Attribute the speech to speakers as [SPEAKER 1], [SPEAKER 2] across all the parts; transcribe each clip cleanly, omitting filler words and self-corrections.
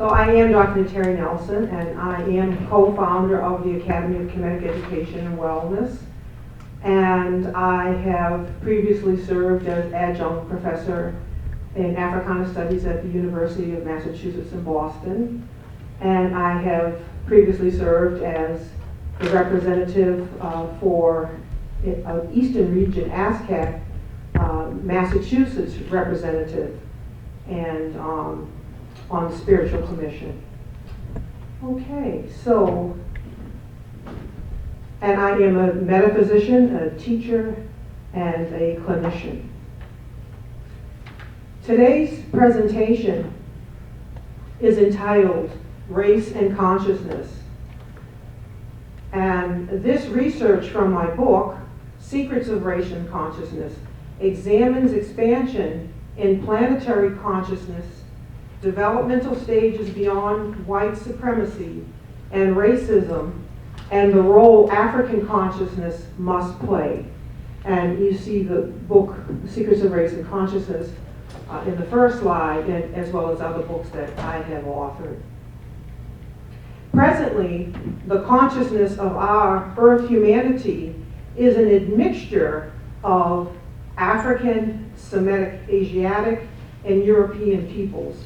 [SPEAKER 1] So I am Dr. Nteri Nelson, and I am co-founder of the Academy of Kemetic Education and Wellness. And I have previously served as adjunct professor in Africana Studies at the University of Massachusetts in Boston. And I have previously served as the representative for Eastern Region ASCAC, Massachusetts representative, and on the Spiritual Commission. Okay, so, and I am a metaphysician, a teacher, and a clinician. Today's presentation is entitled Race and Consciousness. And this research from my book, Secrets of Race and Consciousness, examines expansion in planetary consciousness, developmental stages beyond white supremacy and racism, and the role African consciousness must play. And you see the book, Secrets of Race and Consciousness, in the first slide, and as well as other books that I have authored. Presently, the consciousness of our Earth humanity is an admixture of African, Semitic, Asiatic, and European peoples,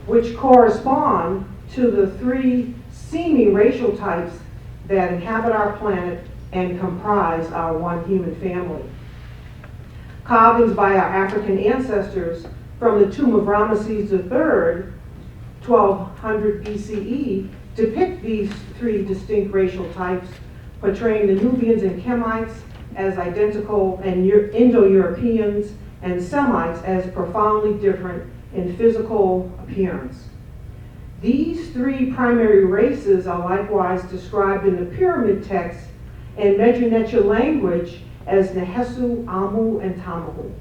[SPEAKER 1] which correspond to the three seeming racial types that inhabit our planet and comprise our one human family. Carvings by our African ancestors from the tomb of Ramesses III, 1200 BCE, depict these three distinct racial types, portraying the Nubians and Kemites as identical, and Indo-Europeans and Semites as profoundly different in physical appearance. These three primary races are likewise described in the pyramid text and Medjugorje language as Nehesu, Amu, and Tamahu.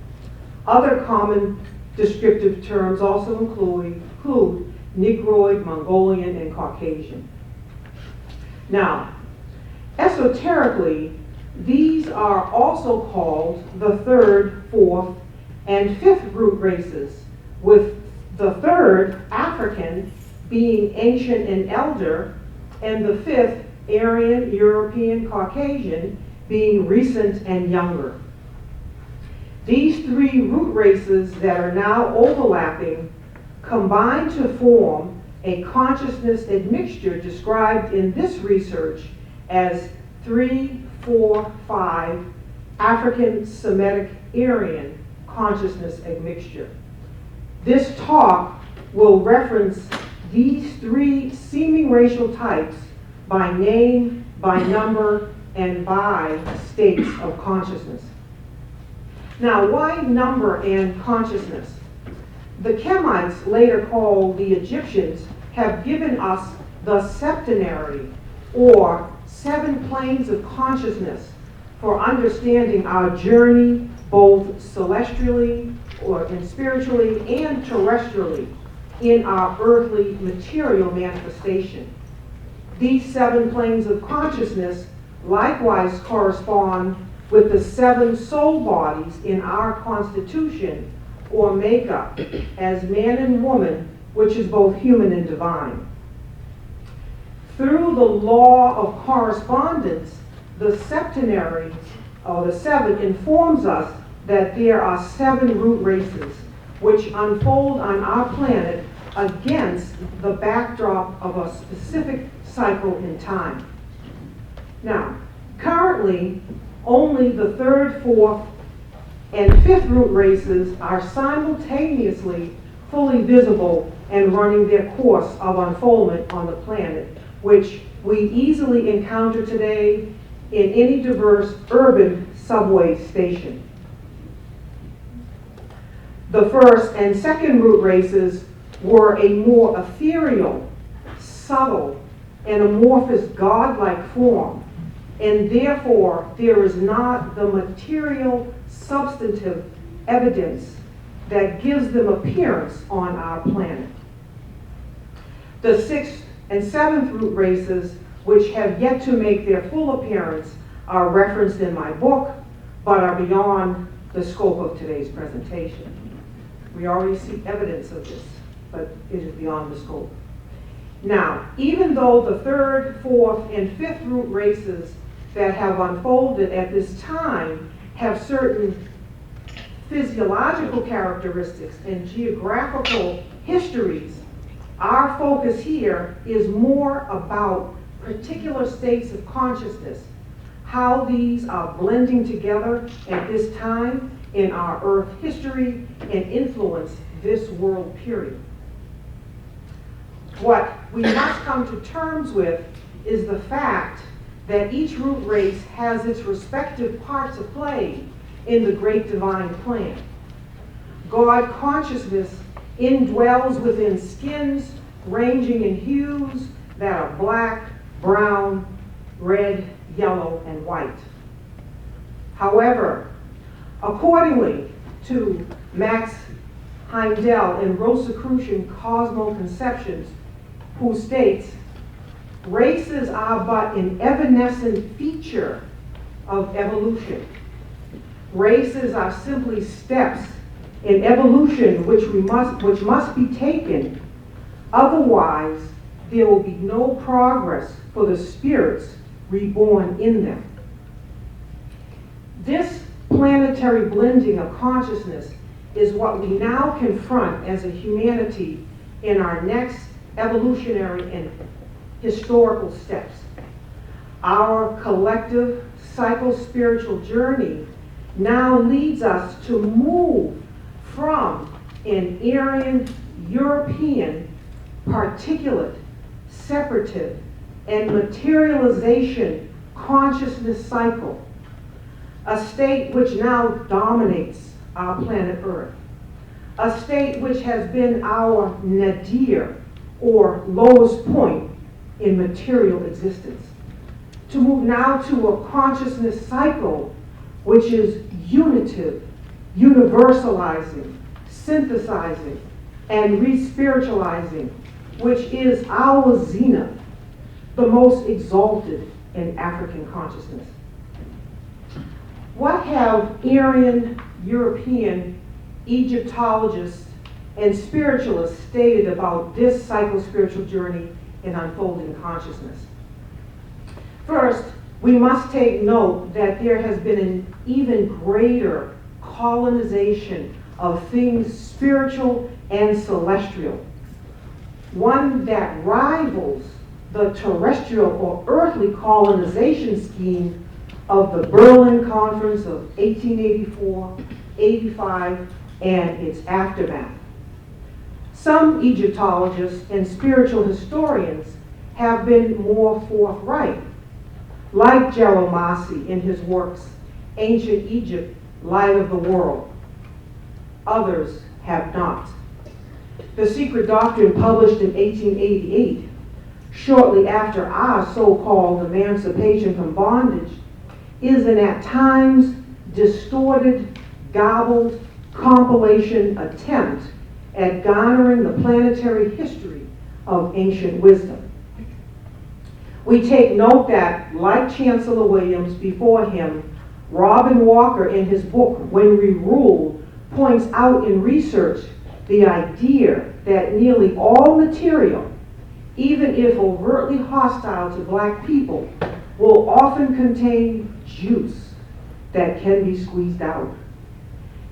[SPEAKER 1] Other common descriptive terms also include Negroid, Mongolian, and Caucasian. Now, esoterically, these are also called the third, fourth, and fifth root races, with the third, African, being ancient and elder, and the fifth, Aryan, European, Caucasian, being recent and younger. These three root races that are now overlapping combine to form a consciousness admixture described in this research as 3, 4, 5 African, Semitic, Aryan consciousness admixture. This talk will reference these three seeming racial types by name, by number, and by states of consciousness. Now, why number and consciousness? The Kemites, later called the Egyptians, have given us the septenary, or 7 planes of consciousness, for understanding our journey both celestially and spiritually and terrestrially in our earthly material manifestation. These 7 planes of consciousness likewise correspond with the 7 soul bodies in our constitution or makeup as man and woman, which is both human and divine. Through the law of correspondence, the septenary, or the 7, informs us that there are 7 root races which unfold on our planet against the backdrop of a specific cycle in time. Now, currently, only the 3rd, 4th, and 5th root races are simultaneously fully visible and running their course of unfoldment on the planet, which we easily encounter today in any diverse urban subway station. The 1st and 2nd root races were a more ethereal, subtle, and amorphous godlike form, and therefore there is not the material, substantive evidence that gives them appearance on our planet. The 6th and 7th root races, which have yet to make their full appearance, are referenced in my book, but are beyond the scope of today's presentation. We already see evidence of this, but it is beyond the scope. Now, even though the third, fourth, and fifth root races that have unfolded at this time have certain physiological characteristics and geographical histories, our focus here is more about particular states of consciousness, how these are blending together at this time in our Earth history and influence this world period. What we must come to terms with is the fact that each root race has its respective part to play in the great divine plan. God consciousness indwells within skins ranging in hues that are black, brown, red, yellow, and white. However, accordingly to Max Heimdall in Rosicrucian Cosmoconceptions, who states, races are but an evanescent feature of evolution. Races are simply steps in evolution which must be taken. Otherwise, there will be no progress for the spirits reborn in them. This planetary blending of consciousness is what we now confront as a humanity in our next evolutionary and historical steps. Our collective psycho-spiritual journey now leads us to move from an Aryan, European, particulate, separative, and materialization consciousness cycle, a state which now dominates our planet Earth, a state which has been our nadir, or lowest point in material existence, to move now to a consciousness cycle which is unitive, universalizing, synthesizing, and re-spiritualizing, which is our zenith, the most exalted in African consciousness. What have Aryan, European, Egyptologists, and spiritualists stated about this psycho-spiritual journey in unfolding consciousness? First, we must take note that there has been an even greater colonization of things spiritual and celestial, one that rivals the terrestrial or earthly colonization scheme of the Berlin Conference of 1884, 85, and its aftermath. Some Egyptologists and spiritual historians have been more forthright, like Gerald Massey in his works, Ancient Egypt, Light of the World. Others have not. The Secret Doctrine, published in 1888, shortly after our so-called emancipation from bondage, is an at times distorted, garbled compilation attempt at garnering the planetary history of ancient wisdom. We take note that, like Chancellor Williams before him, Robin Walker in his book, When We Rule, points out in research the idea that nearly all material, even if overtly hostile to black people, will often contain juice that can be squeezed out.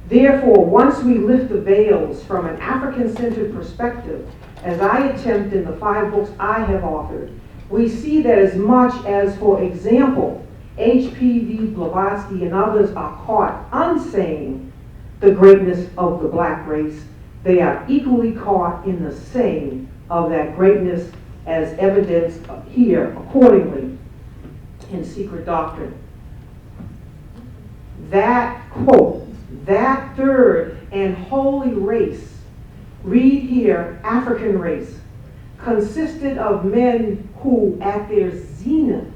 [SPEAKER 1] Therefore, once we lift the veils from an African-centered perspective, as I attempt in the 5 books I have authored, we see that as much as, for example, H.P.V. Blavatsky and others are caught unsaying the greatness of the black race, they are equally caught in the saying of that greatness as evidenced here accordingly in Secret Doctrine. That, quote, that third and holy race, read here, African race, consisted of men who, at their zenith,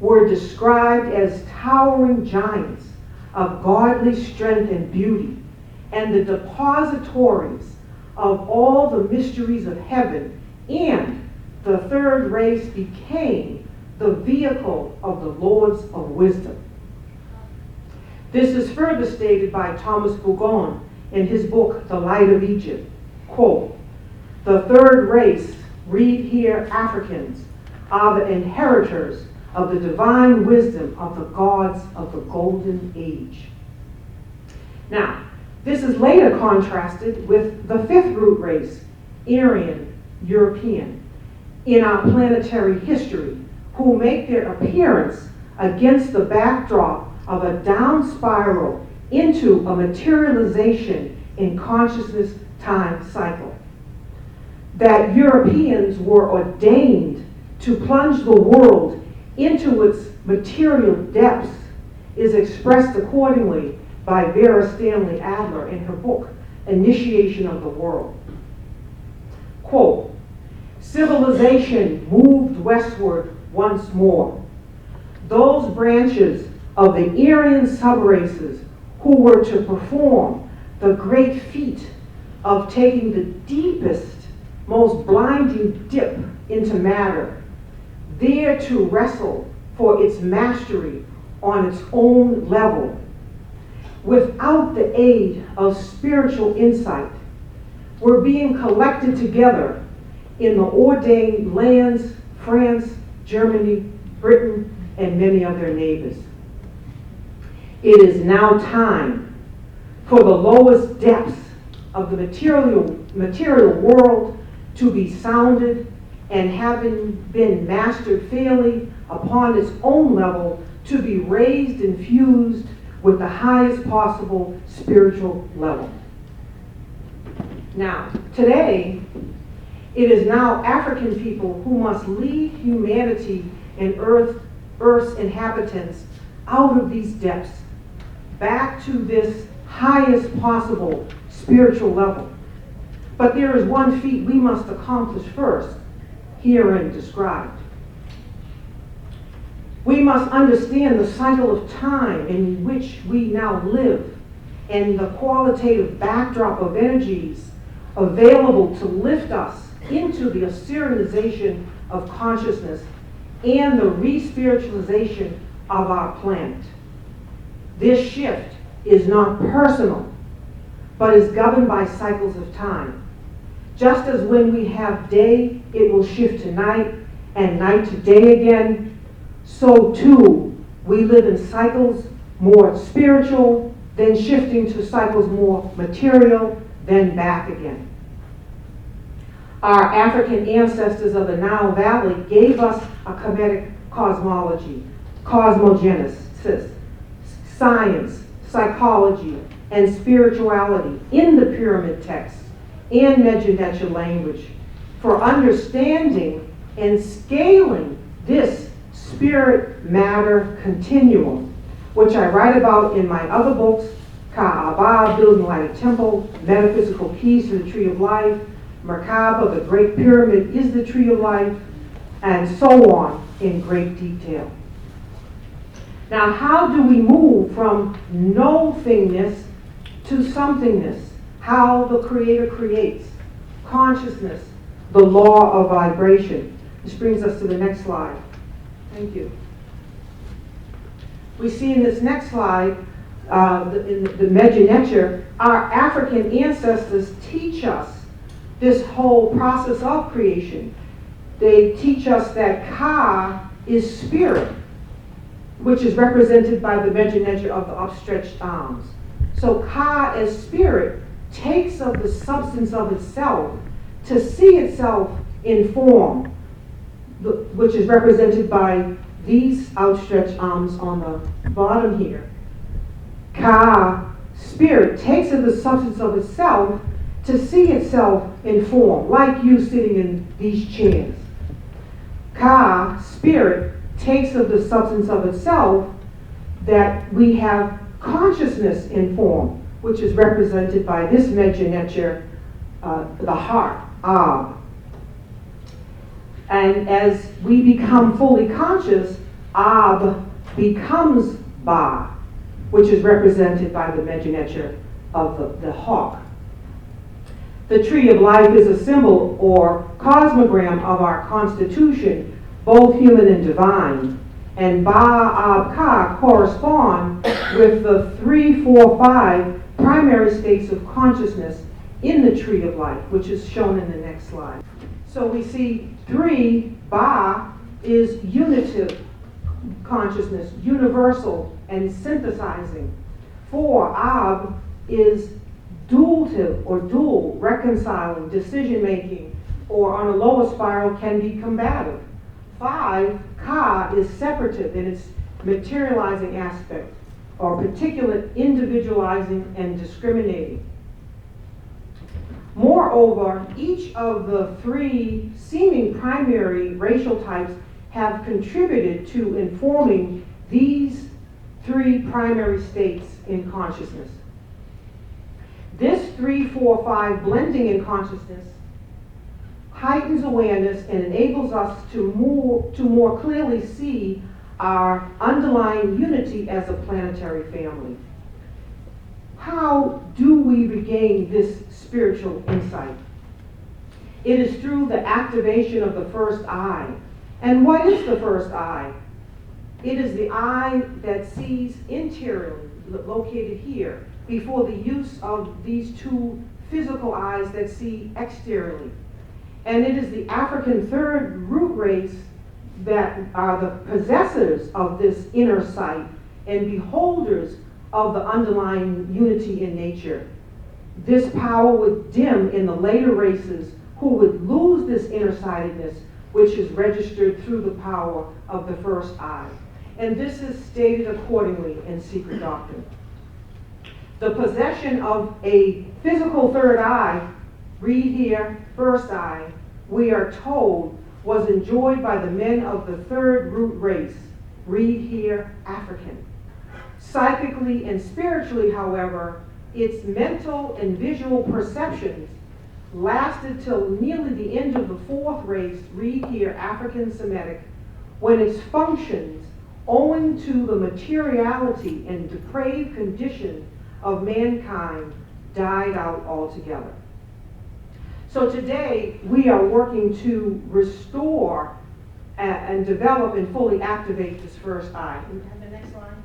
[SPEAKER 1] were described as towering giants of godly strength and beauty, and the depositories of all the mysteries of heaven, and the third race became the vehicle of the Lords of wisdom. This is further stated by Thomas Bougon in his book, The Light of Egypt. Quote, the third race read here, Africans, are the inheritors of the divine wisdom of the gods of the Golden Age. Now, this is later contrasted with the fifth root race, Aryan European, in our planetary history, who make their appearance against the backdrop of a down spiral into a materialization in consciousness time cycle. That Europeans were ordained to plunge the world into its material depths is expressed accordingly by Vera Stanley Adler in her book, Initiation of the World. Quote, civilization moved westward once more. Those branches of the Aryan subraces who were to perform the great feat of taking the deepest, most blinding dip into matter, there to wrestle for its mastery on its own level, without the aid of spiritual insight, were being collected together in the ordained lands, France, Germany, Britain, and many of their neighbors. It is now time for the lowest depths of the material world to be sounded, and having been mastered fairly upon its own level, to be raised and fused with the highest possible spiritual level. Now, today, it is now African people who must lead humanity and Earth's inhabitants out of these depths, back to this highest possible spiritual level. But there is one feat we must accomplish first, herein described. We must understand the cycle of time in which we now live and the qualitative backdrop of energies available to lift us into the Assyrianization of consciousness and the re-spiritualization of our planet. This shift is not personal, but is governed by cycles of time. Just as when we have day, it will shift to night, and night to day again, so too we live in cycles more spiritual, then shifting to cycles more material, then back again. Our African ancestors of the Nile Valley gave us a Kemetic cosmology, cosmogenesis, science, psychology, and spirituality in the pyramid texts and Medzinecha language for understanding and scaling this spirit-matter continuum, which I write about in my other books, Ka'aba, Building Light Temple, Metaphysical Keys to the Tree of Life, Merkaba, the Great Pyramid is the Tree of Life, and so on in great detail. Now, how do we move from no-thingness to somethingness? How the Creator creates. Consciousness, the law of vibration. This brings us to the next slide. Thank you. We see in this next slide, in the Medzinecha, our African ancestors teach us this whole process of creation. They teach us that Ka is spirit, which is represented by the Medzinecha of the upstretched arms. So Ka as spirit takes of the substance of itself to see itself in form, which is represented by these outstretched arms on the bottom here. Ka, spirit, takes of the substance of itself to see itself in form, like you sitting in these chairs. Ka, spirit, takes of the substance of itself that we have consciousness in form, which is represented by this Medzinecha, the heart, Ab. And as we become fully conscious, Ab becomes Ba, which is represented by the Medzinecha of the hawk. The Tree of Life is a symbol or cosmogram of our constitution, both human and divine. And Ba, Ab, Ka correspond with the 3, 4, 5 primary states of consciousness in the Tree of Life, which is shown in the next slide. So we see 3, Ba, is unitive consciousness, universal and synthesizing. 4, Ab, is dualative or dual, reconciling, decision-making, or on a lower spiral can be combative. 5, Ka, is separative in its materializing aspect, or particulate, individualizing, and discriminating. Moreover, each of the 3 seeming primary racial types have contributed to informing these 3 primary states in consciousness. This 3, 4, 5 blending in consciousness heightens awareness and enables us to more clearly see our underlying unity as a planetary family. How do we regain this spiritual insight? It is through the activation of the first eye. And what is the first eye? It is the eye that sees interiorly, located here, before the use of these 2 physical eyes that see exteriorly. And it is the African third root race that are the possessors of this inner sight and beholders of the underlying unity in nature. This power would dim in the later races who would lose this inner-sightedness, which is registered through the power of the first eye. And this is stated accordingly in secret doctrine. The possession of a physical third eye, read here, first eye, we are told, was enjoyed by the men of the third root race, read here, African. Psychically and spiritually, however, its mental and visual perceptions lasted till nearly the end of the 4th race, read here, African Semitic, when its functions, owing to the materiality and depraved condition of mankind, died out altogether. So today, we are working to restore and develop and fully activate this first eye. Can we have the next line?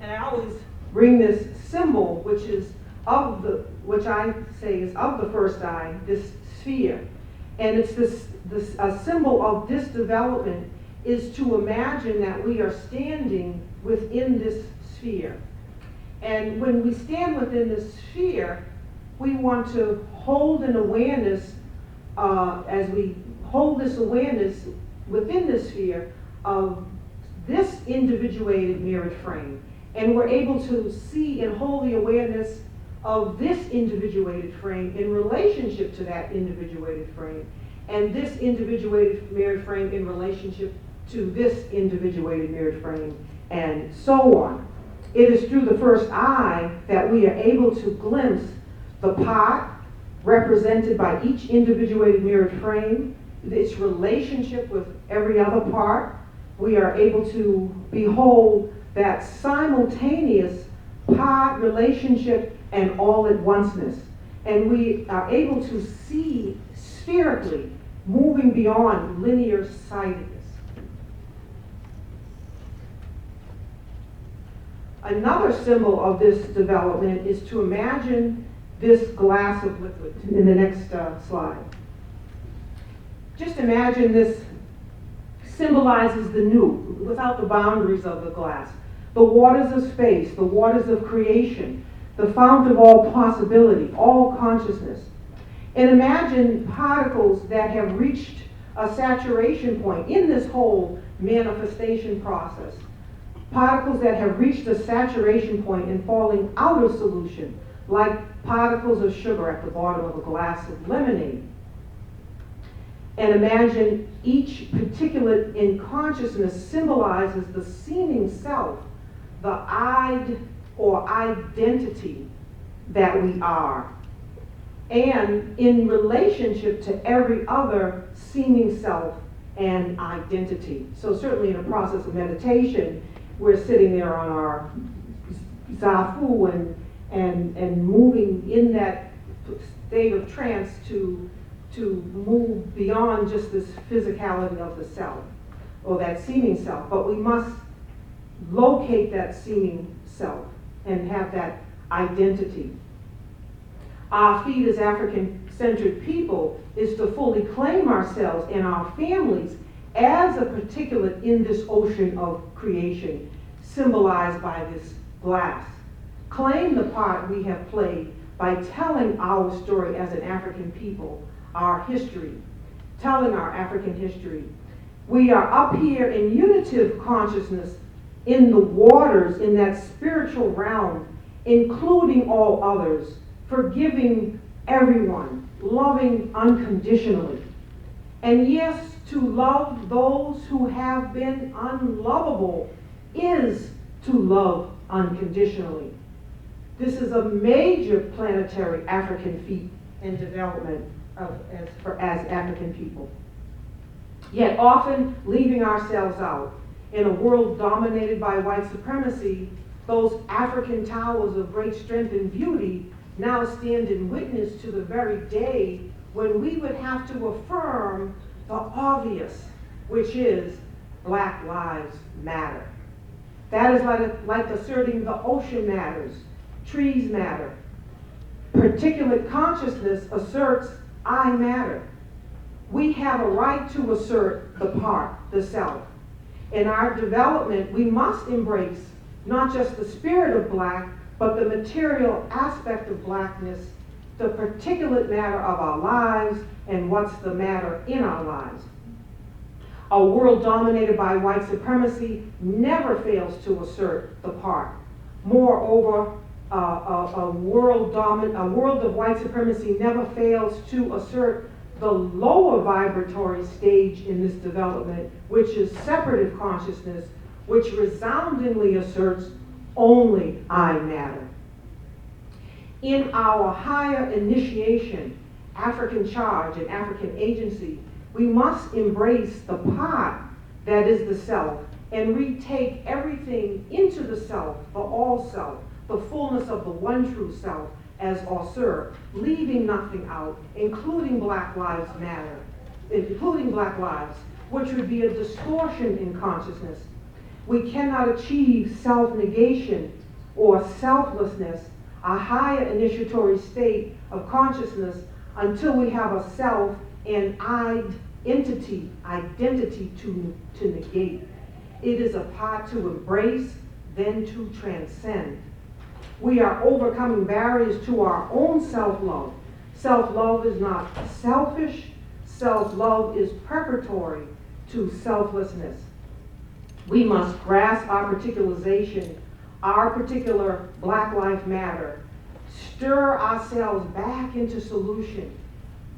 [SPEAKER 1] And I always bring this symbol, which I say is of the first eye, this sphere. And it's a symbol of this development is to imagine that we are standing within this sphere. And when we stand within this sphere, we want to hold an awareness, as we hold this awareness within the sphere of this individuated mirrored frame. And we're able to see and hold the awareness of this individuated frame in relationship to that individuated frame, and this individuated mirrored frame in relationship to this individuated mirrored frame, and so on. It is through the first eye that we are able to glimpse the pot represented by each individuated mirrored frame, its relationship with every other part. We are able to behold that simultaneous pot relationship and all at onceness. And we are able to see spherically, moving beyond linear sightedness. Another symbol of this development is to imagine this glass of liquid in the next slide. Just imagine this symbolizes the new, without the boundaries of the glass. The waters of space, the waters of creation, the fount of all possibility, all consciousness. And imagine particles that have reached a saturation point in this whole manifestation process. Particles that have reached a saturation point and falling out of solution, like particles of sugar at the bottom of a glass of lemonade. And imagine each particulate in consciousness symbolizes the seeming self, the I'd or identity that we are, and in relationship to every other seeming self and identity. So certainly in a process of meditation, we're sitting there on our zafu and moving in that state of trance to move beyond just this physicality of the self, or that seeming self. But we must locate that seeming self and have that identity. Our feat as African-centered people is to fully claim ourselves and our families as a particulate in this ocean of creation, symbolized by this glass. Claim the part we have played by telling our story as an African people, our history, telling our African history. We are up here in unitive consciousness in the waters, in that spiritual realm, including all others, forgiving everyone, loving unconditionally. And yes, to love those who have been unlovable is to love unconditionally. This is a major planetary African feat and development as African people. Yet often leaving ourselves out. In a world dominated by white supremacy, those African towers of great strength and beauty now stand in witness to the very day when we would have to affirm the obvious, which is Black Lives Matter. That is like asserting the ocean matters, trees matter. Particulate consciousness asserts I matter. We have a right to assert the part, the self. In our development, we must embrace not just the spirit of black, but the material aspect of blackness, the particulate matter of our lives, and what's the matter in our lives. A world dominated by white supremacy never fails to assert the part. Moreover, a world of white supremacy never fails to assert the lower vibratory stage in this development, which is separative consciousness, which resoundingly asserts only I matter. In our higher initiation, African charge and African agency, we must embrace the part that is the self and retake everything into the self, the all self, the fullness of the one true self as Osir, leaving nothing out, including Black Lives Matter, including Black lives, which would be a distortion in consciousness. We cannot achieve self-negation or selflessness, a higher initiatory state of consciousness, until we have a self and identity to negate. It is a part to embrace, then to transcend. We are overcoming barriers to our own self-love. Self-love is not selfish. Self-love is preparatory to selflessness. We must grasp our particularization, our particular Black Lives Matter, stir ourselves back into solution,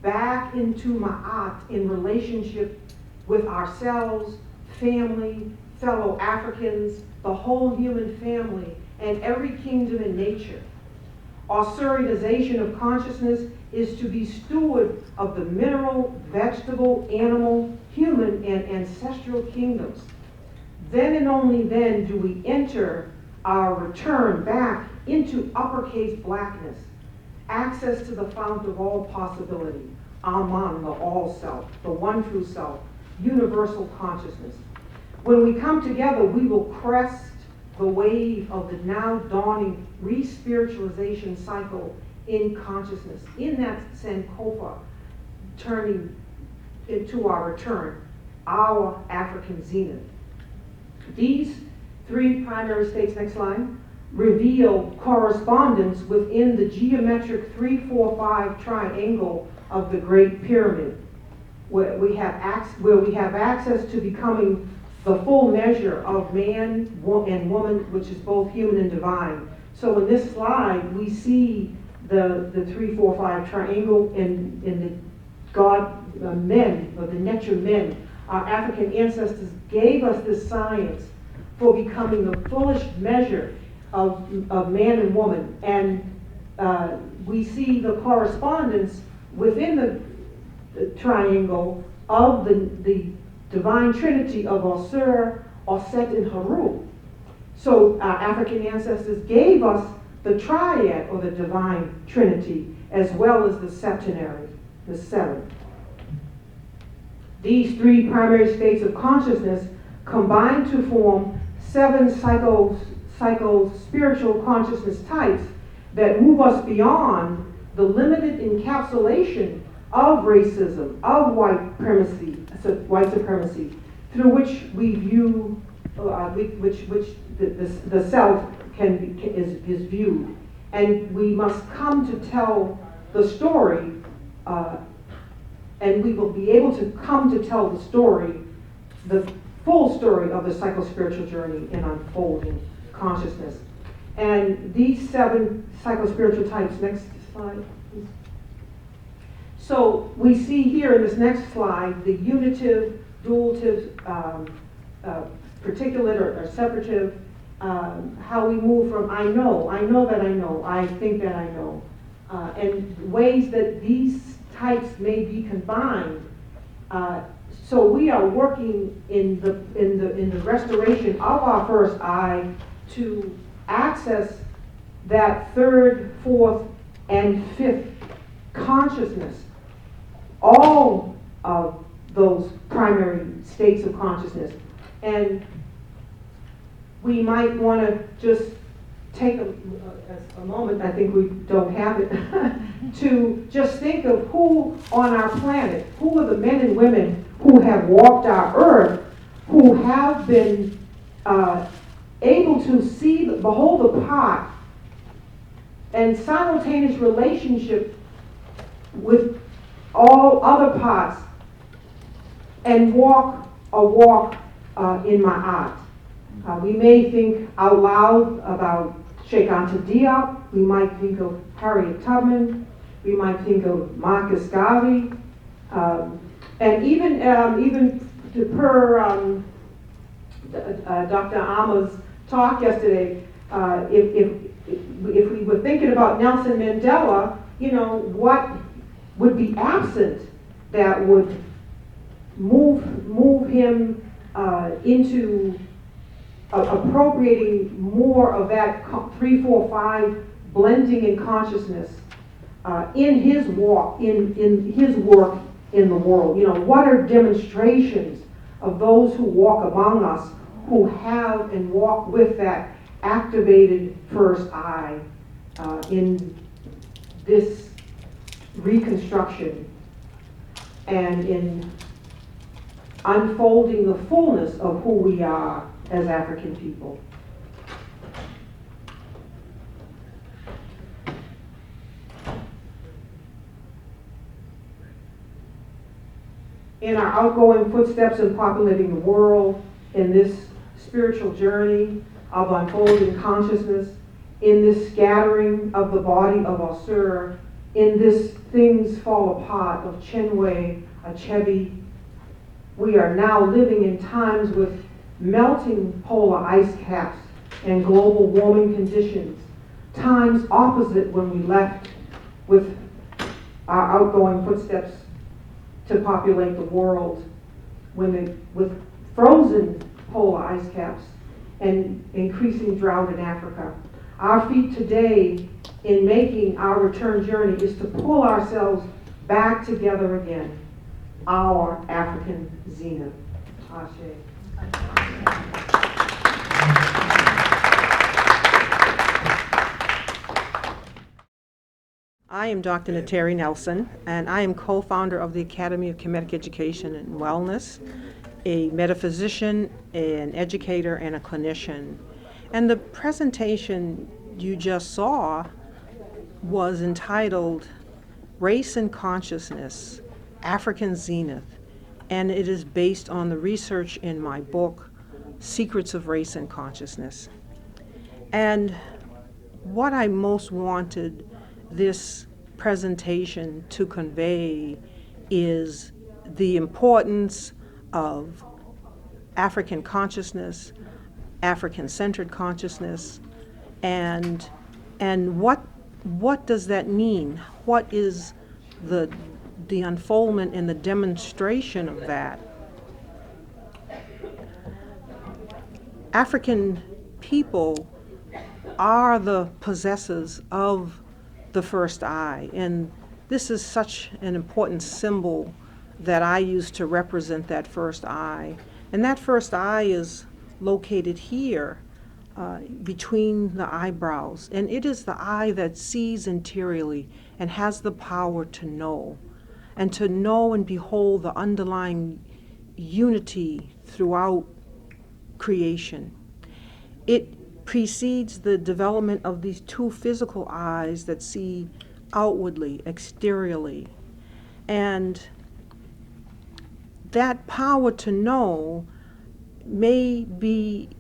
[SPEAKER 1] back into ma'at in relationship with ourselves, family, fellow Africans, the whole human family, and every kingdom in nature. Ossuritization of consciousness is to be steward of the mineral, vegetable, animal, human, and ancestral kingdoms. Then and only then do we enter our return back into uppercase blackness, access to the fount of all possibility, Aman, the all self, the one true self, universal consciousness. When we come together, we will crest the wave of the now dawning re-spiritualization cycle in consciousness, in that Sankofa, turning into our return, our African zenith. These three primary states, next line, reveal correspondence within the geometric 3-4-5 triangle of the Great Pyramid, where we have access to becoming the full measure of man and woman, which is both human and divine. So in this slide, we see the 3-4-5 triangle and the God men, or the nature men. Our African ancestors gave us this science for becoming the fullest measure of man and woman. And we see the correspondence within the triangle of the divine trinity of Osir, Oset, and Haru. So our African ancestors gave us the triad, or the divine trinity, as well as the septenary, the seven. These three primary states of consciousness combine to form 7 psycho-spiritual consciousness types that move us beyond the limited encapsulation of racism, of white supremacy, through which we view, which the self is viewed. And we must come to tell the story, and we will be able to come to tell the story, the full story of the psychospiritual journey in unfolding consciousness. And these 7 psychospiritual types, next slide, please. So we see here in this next slide the unitive, dualative, particulate or separative, how we move from I know that I know, I think that I know, and ways that these types may be combined. So we are working in the restoration of our first I to access that 3rd, 4th, and 5th consciousness, all of those primary states of consciousness. And we might want to just take a moment, I think we don't have it, to just think of who on our planet, who are the men and women who have walked our earth, who have been able to see, behold the part, and simultaneous relationship with all other parts, and walk a walk in my art. We may think out loud about Sheikh ANTA DIOP. We might think of Harriet Tubman. We might think of Marcus Garvey. And even per Dr. Ama's talk yesterday, if we were thinking about Nelson Mandela, you know, what would be absent that would move him into appropriating more of that 3, 4, 5 blending in consciousness in his walk, in his work in the world. You know, what are demonstrations of those who walk among us, who have and walk with that activated first I in this reconstruction and in unfolding the fullness of who we are as African people. In our outgoing footsteps in populating the world, in this spiritual journey of unfolding consciousness, in this scattering of the body of Osir, in this things fall apart of Chenwe, Achebe, we are now living in times with melting polar ice caps and global warming conditions, times opposite when we left with our outgoing footsteps to populate the world, with frozen polar ice caps and increasing drought in Africa. Our feat today in making our return journey is to pull ourselves back together again, our African zenith. Ashe. I am Dr. Nteri Nelson, and I am co-founder of the Academy of Kemetic Education and Wellness, a metaphysician, an educator, and a clinician. And the presentation you just saw was entitled Race and Consciousness, African Zenith, and it is based on the research in my book, Secrets of Race and Consciousness. And what I most wanted this presentation to convey is the importance of African consciousness, African-centered consciousness, and what does that mean? What is the unfoldment and the demonstration of that? African people are the possessors of the first I, and this is such an important symbol that I use to represent that first I. And that first I is located here
[SPEAKER 2] between the eyebrows. And it is the eye that sees interiorly and has the power to know and behold the underlying unity throughout creation. It precedes the development of these two physical eyes that see outwardly, exteriorly. And that power to know may be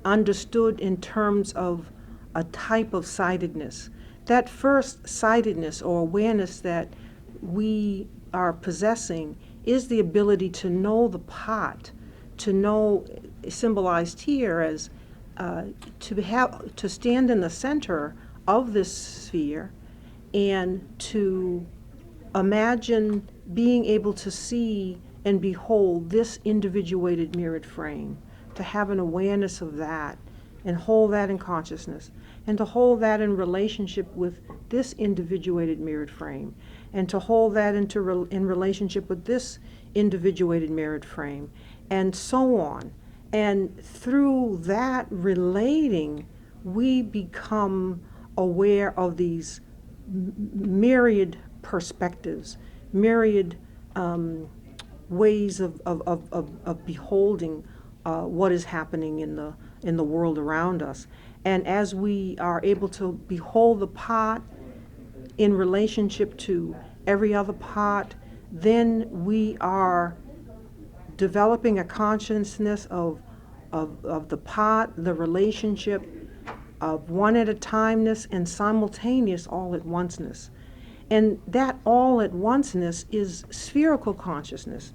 [SPEAKER 2] understood in terms of a type of sightedness. That first sightedness or awareness that we are possessing is the ability to know the pot, to know, symbolized here as to stand in the center of this sphere and to imagine being able to see and behold this individuated mirrored frame, to have an awareness of that and hold that in consciousness, and to hold that in relationship with this individuated mirrored frame, and to hold that in relationship with this individuated mirrored frame, and so on. And through that relating, we become aware of these myriad perspectives, myriad ways of beholding what is happening in the world around us. And as we are able to behold the pot in relationship to every other pot, then we are developing a consciousness of the pot, the relationship of one at a timeness and simultaneous all at onceness. And that all at onceness is spherical consciousness.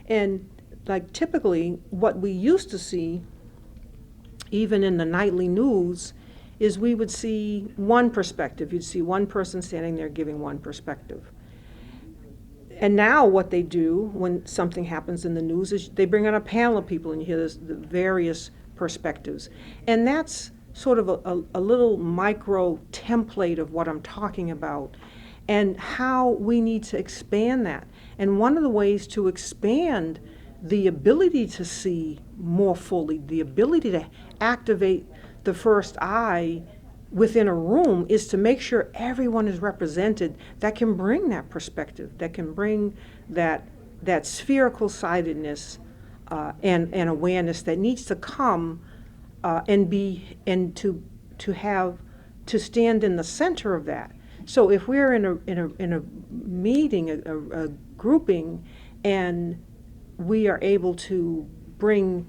[SPEAKER 2] And like typically what we used to see, even in the nightly news, is we would see one perspective. You'd see one person standing there giving one perspective. And now what they do when something happens in the news is they bring on a panel of people and you hear the various perspectives. And that's sort of a little micro template of what I'm talking about and how we need to expand that. And one of the ways to expand the ability to see more fully, the ability to activate the first eye within a room, is to make sure everyone is represented that can bring that perspective, that can bring that spherical sidedness and awareness that needs to come and to stand in the center of that. So if we're in a meeting, a grouping, and we are able to bring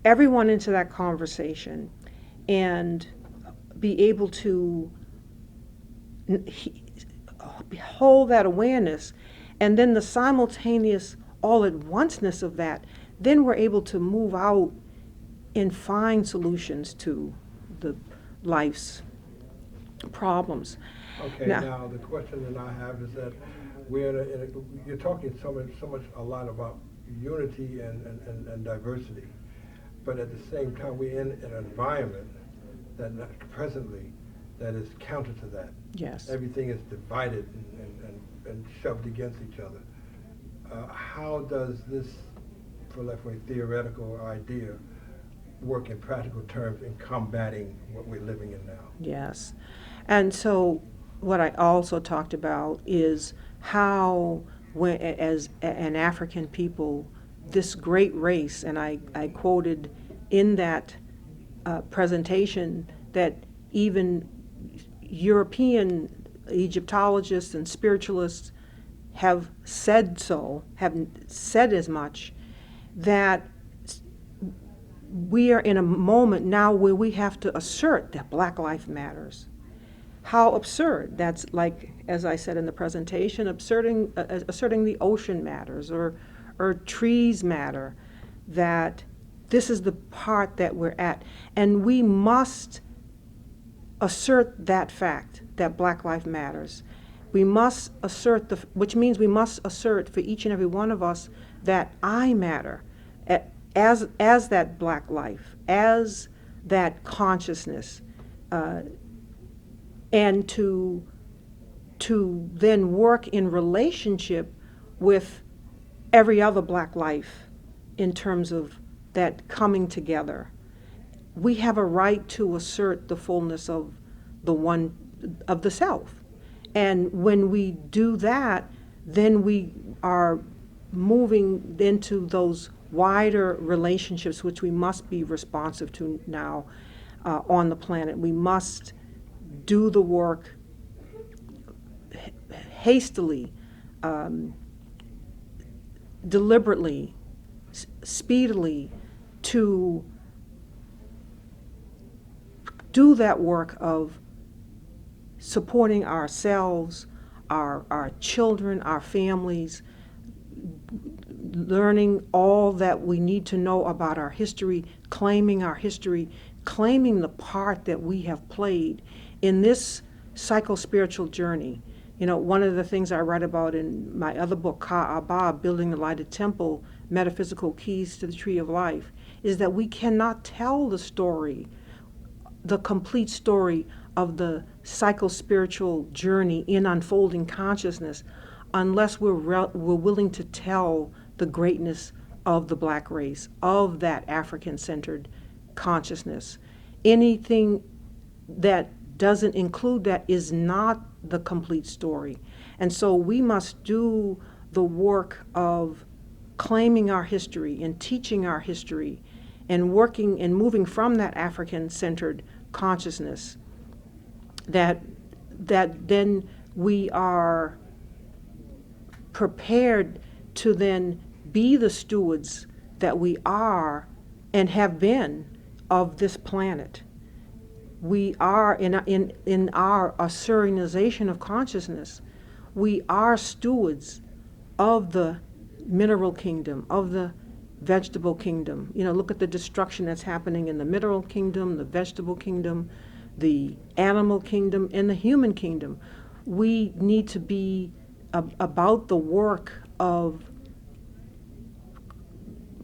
[SPEAKER 2] everyone into that conversation and be able to hold that awareness, and then the simultaneous all-at-onceness of that, then we're able to move out and find solutions to the life's problems.
[SPEAKER 3] Okay, now the question that I have is that you're talking a lot about unity and diversity, but at the same time we're in an environment that presently that is counter to that.
[SPEAKER 2] Yes.
[SPEAKER 3] Everything is divided and shoved against each other. How does this, for lack of a theoretical idea, work in practical terms in combating what we're living in now?
[SPEAKER 2] Yes. And so what I also talked about is how, as an African people, this great race, and I quoted in that presentation that even European Egyptologists and spiritualists have said as much, that we are in a moment now where we have to assert that Black life matters. How absurd. That's like, as I said in the presentation, asserting the ocean matters or trees matter, that this is the part that we're at. And we must assert that fact, that Black life matters. We must assert, which means we must assert for each and every one of us that I matter as that Black life, as that consciousness, and to then work in relationship with every other Black life in terms of that coming together. we have a right to assert the fullness of the one, of the self. And when we do that, then we are moving into those wider relationships which we must be responsive to now on the planet. We must do the work hastily, deliberately, speedily, to do that work of supporting ourselves, our children, our families, learning all that we need to know about our history, claiming the part that we have played in this psycho-spiritual journey. You know, one of the things I write about in my other book, Ka'aba, Building the Lighted Temple, Metaphysical Keys to the Tree of Life, is that we cannot tell the story, the complete story of the psycho-spiritual journey in unfolding consciousness unless we're willing to tell the greatness of the black race, of that African-centered consciousness. Anything that doesn't include that is not the complete story. And so we must do the work of claiming our history and teaching our history and working and moving from that African-centered consciousness, that then we are prepared to then be the stewards that we are and have been of this planet. We are, in our Assyrianization of consciousness, we are stewards of the mineral kingdom, of the vegetable kingdom. You know, look at the destruction that's happening in the mineral kingdom, the vegetable kingdom, the animal kingdom, and the human kingdom. We need to be about the work of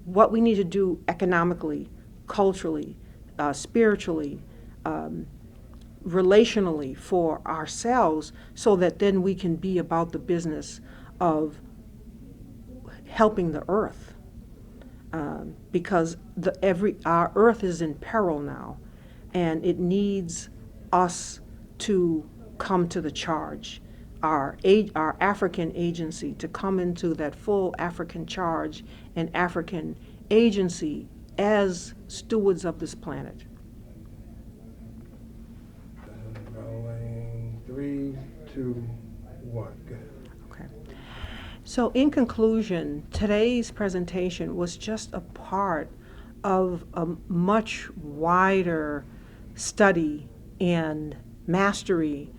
[SPEAKER 2] what we need to do economically, culturally, spiritually, relationally for ourselves, so that then we can be about the business of helping the earth. Because our earth is in peril now, and it needs us to come to the charge. Our African agency to come into that full African charge and African agency as stewards of this planet.
[SPEAKER 3] Rolling 3, 2, 1. Go ahead.
[SPEAKER 2] Okay. So in conclusion, today's presentation was just a part of a much wider study and mastery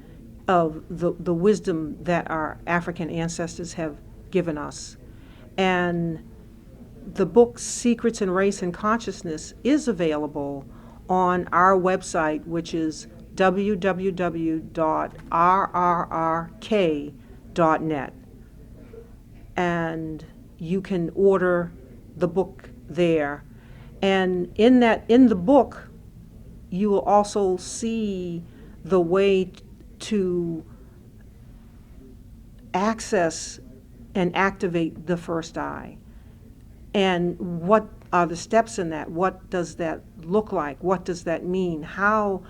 [SPEAKER 2] of the wisdom that our African ancestors have given us. And the book Secrets in Race and Consciousness is available on our website, which is www.rrrk.net. And you can order the book there. And in the book, you will also see the way to access and activate the first eye. And what are the steps in that? What does that look like? What does that mean? How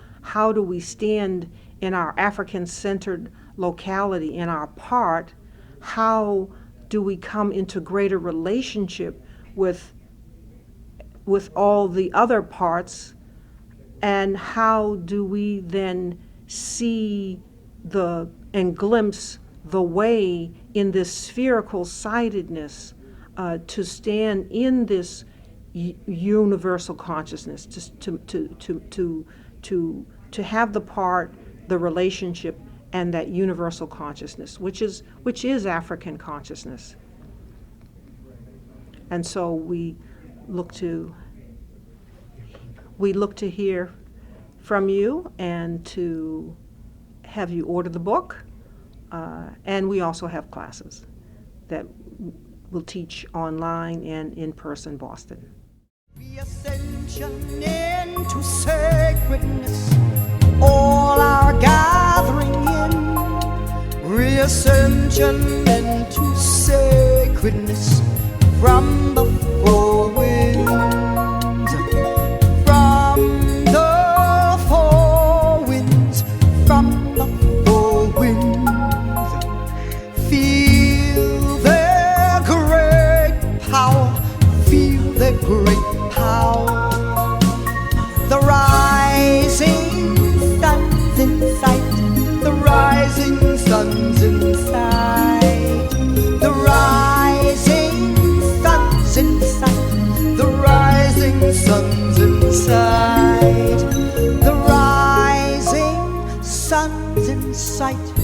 [SPEAKER 2] do we stand in our African-centered locality, in our part? How do we come into greater relationship with all the other parts? And how do we then see and glimpse the way in this spherical sidedness to stand in this universal consciousness, to have the part, the relationship, and that universal consciousness, which is African consciousness. And so we look to hear from you and to have you order the book. And we also have classes that we'll teach online and in person, Boston.
[SPEAKER 4] Reascension into sacredness, all our gathering in. Reascension into sacredness from the four winds, from power. The rising sun's in sight. The rising sun's in sight. The rising sun's in sight. The rising sun's in sight. The rising sun's in sight.